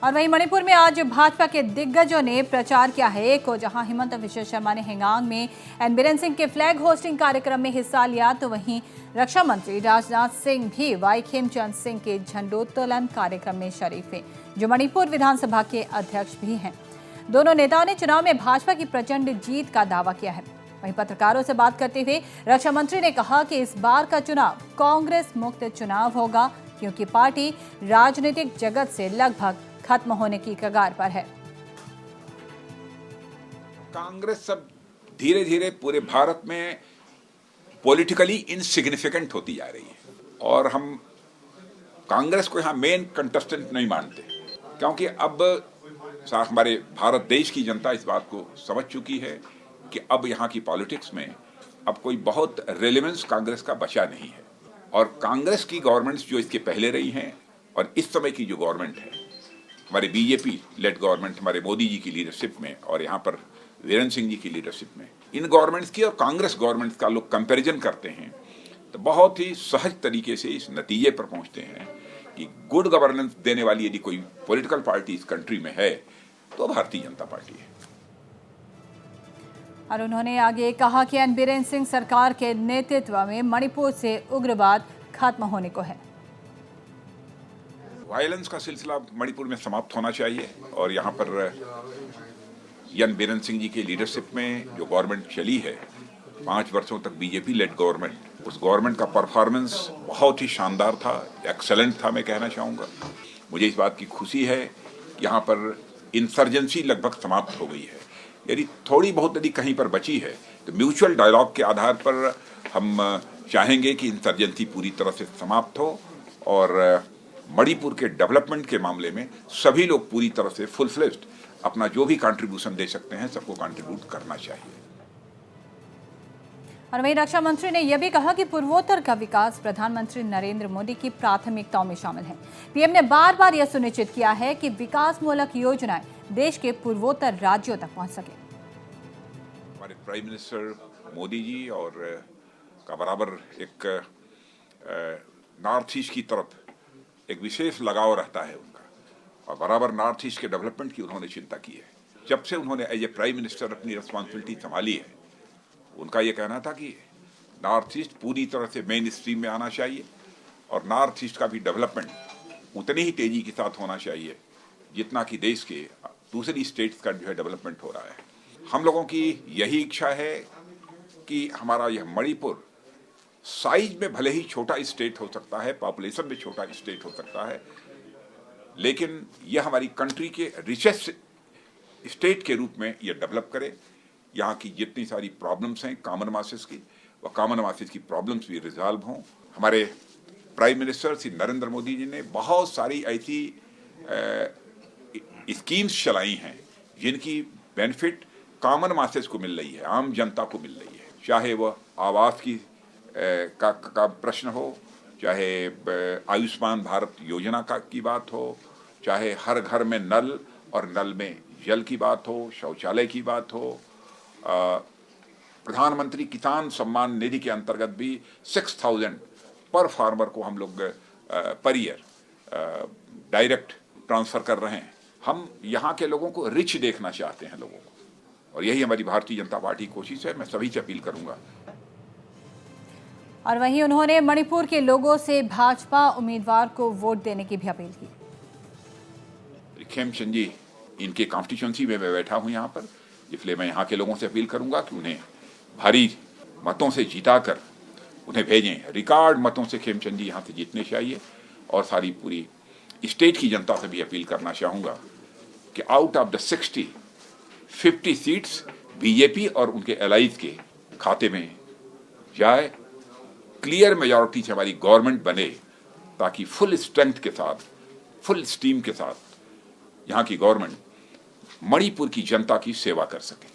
और वहीं मणिपुर में आज भाजपा के दिग्गजों ने प्रचार किया है। जहां हिमंत बिश्व शर्मा ने हिंगांग में एन बीरेन सिंह के फ्लैग होस्टिंग कार्यक्रम में हिस्सा लिया, तो वहीं रक्षा मंत्री राजनाथ सिंह भी वाई खेमचंद सिंह के झंडोत्तोलन कार्यक्रम में शरीक हुए, जो मणिपुर विधानसभा के अध्यक्ष भी हैं। दोनों नेताओं ने चुनाव में भाजपा की प्रचंड जीत का दावा किया है। वहीं पत्रकारों से बात करते हुए रक्षा मंत्री ने कहा कि इस बार का चुनाव कांग्रेस मुक्त चुनाव होगा, क्योंकि पार्टी राजनीतिक जगत से लगभग खत्म होने की कगार पर है। कांग्रेस सब धीरे धीरे पूरे भारत में पॉलिटिकली इनसिग्निफिकेंट होती जा रही है और हम कांग्रेस को यहाँ मेन कंटेस्टेंट नहीं मानते, क्योंकि अब हमारे भारत देश की जनता इस बात को समझ चुकी है कि अब यहाँ की पॉलिटिक्स में अब कोई बहुत रेलेवेंस कांग्रेस का बचा नहीं है। और कांग्रेस की गवर्नमेंट्स जो इसके पहले रही हैं और इस समय की जो गवर्नमेंट है, हमारे बीजेपी लेड गवर्नमेंट, हमारे मोदी जी की लीडरशिप में और यहाँ पर वीरेन सिंह जी की लीडरशिप में, इन गवर्नमेंट्स की और कांग्रेस गवर्नमेंट्स का लोग कंपैरिजन करते हैं तो बहुत ही सहज तरीके से इस नतीजे पर पहुंचते हैं कि गुड गवर्नेंस देने वाली यदि कोई पॉलिटिकल पार्टी इस कंट्री में है तो भारतीय जनता पार्टी है। और उन्होंने आगे कहा कि एन बीरेन सिंह सरकार के नेतृत्व में मणिपुर से उग्रवाद खत्म होने को है। वायलेंस का सिलसिला मणिपुर में समाप्त होना चाहिए और यहाँ पर एन बीरेन सिंह जी के लीडरशिप में जो गवर्नमेंट चली है 5 वर्षों तक, बीजेपी लेड गवर्नमेंट, उस गवर्नमेंट का परफॉर्मेंस बहुत ही शानदार था, एक्सेलेंट था, मैं कहना चाहूँगा। मुझे इस बात की खुशी है कि यहाँ पर इंसर्जेंसी लगभग समाप्त हो गई है। यदि थोड़ी बहुत यदि कहीं पर बची है तो म्यूचुअल डायलॉग के आधार पर हम चाहेंगे कि इंसर्जेंसी पूरी तरह से समाप्त हो और मणिपुर के डेवलपमेंट के मामले में सभी लोग पूरी तरह से फुल फ्लेज्ड अपना जो भी कंट्रीब्यूशन दे सकते हैं सबको कंट्रीब्यूट करना चाहिए। और वहीं रक्षा मंत्री ने यह भी कहा कि पूर्वोत्तर का विकास प्रधानमंत्री नरेंद्र मोदी की प्राथमिकताओं में शामिल है। पीएम ने बार बार यह सुनिश्चित किया है कि विकासमूलक योजनाएं देश के पूर्वोत्तर राज्यों तक पहुंच सके। हमारे प्राइम मिनिस्टर मोदी जी और का बराबर एक नॉर्थ ईस्ट की तरफ एक विशेष लगाव रहता है उनका, और बराबर नॉर्थ ईस्ट के डेवलपमेंट की उन्होंने चिंता की है। जब से उन्होंने एज ए प्राइम मिनिस्टर अपनी रिस्पॉन्सिबिलिटी संभाली है, उनका ये कहना था कि नॉर्थ ईस्ट पूरी तरह से मेन स्ट्रीम में आना चाहिए और नॉर्थ ईस्ट का भी डेवलपमेंट उतनी ही तेजी के साथ होना चाहिए जितना कि देश के दूसरी स्टेट्स का जो है डेवलपमेंट हो रहा है। हम लोगों की यही इच्छा है कि हमारा यह मणिपुर साइज में भले ही छोटा स्टेट हो सकता है, पॉपुलेशन में छोटा स्टेट हो सकता है, लेकिन यह हमारी कंट्री के रिचेस्ट स्टेट के रूप में यह डेवलप करे। यहाँ की जितनी सारी प्रॉब्लम्स हैं कॉमन मासेस की, वह कॉमन मासेस की प्रॉब्लम्स भी रिजॉल्व हों। हमारे प्राइम मिनिस्टर श्री नरेंद्र मोदी जी ने बहुत सारी ऐसी स्कीम्स चलाई हैं जिनकी बेनिफिट कॉमन मासेस को मिल रही है, आम जनता को मिल रही है। चाहे वह आवास की का प्रश्न हो, चाहे आयुष्मान भारत योजना की बात हो, चाहे हर घर में नल और नल में जल की बात हो, शौचालय की बात हो, प्रधानमंत्री किसान सम्मान निधि के अंतर्गत भी 6000 पर फार्मर को हम लोग पर ईयर डायरेक्ट ट्रांसफर कर रहे हैं। हम यहाँ के लोगों को रिच देखना चाहते हैं लोगों को, और यही हमारी भारतीय जनता पार्टी की कोशिश है। मैं सभी से अपील करूंगा। और वहीं उन्होंने मणिपुर के लोगों से भाजपा उम्मीदवार को वोट देने की भी अपील की। खेमचंद जी इनके कॉन्स्टिट्यूंसी में मैं बैठा हूं यहाँ पर, इसलिए मैं यहाँ के लोगों से अपील करूंगा कि उन्हें भारी मतों से जिताकर उन्हें भेजें। रिकॉर्ड मतों से खेमचंद जी यहाँ से जीतने चाहिए। और सारी पूरी स्टेट की जनता से भी अपील करना चाहूँगा कि out of the 50 seats BJP और उनके एलाइज के खाते में जाए, क्लियर मेजॉरिटी से हमारी गवर्नमेंट बने, ताकि फुल स्ट्रेंथ के साथ, फुल स्टीम के साथ यहाँ की गवर्नमेंट मणिपुर की जनता की सेवा कर सके।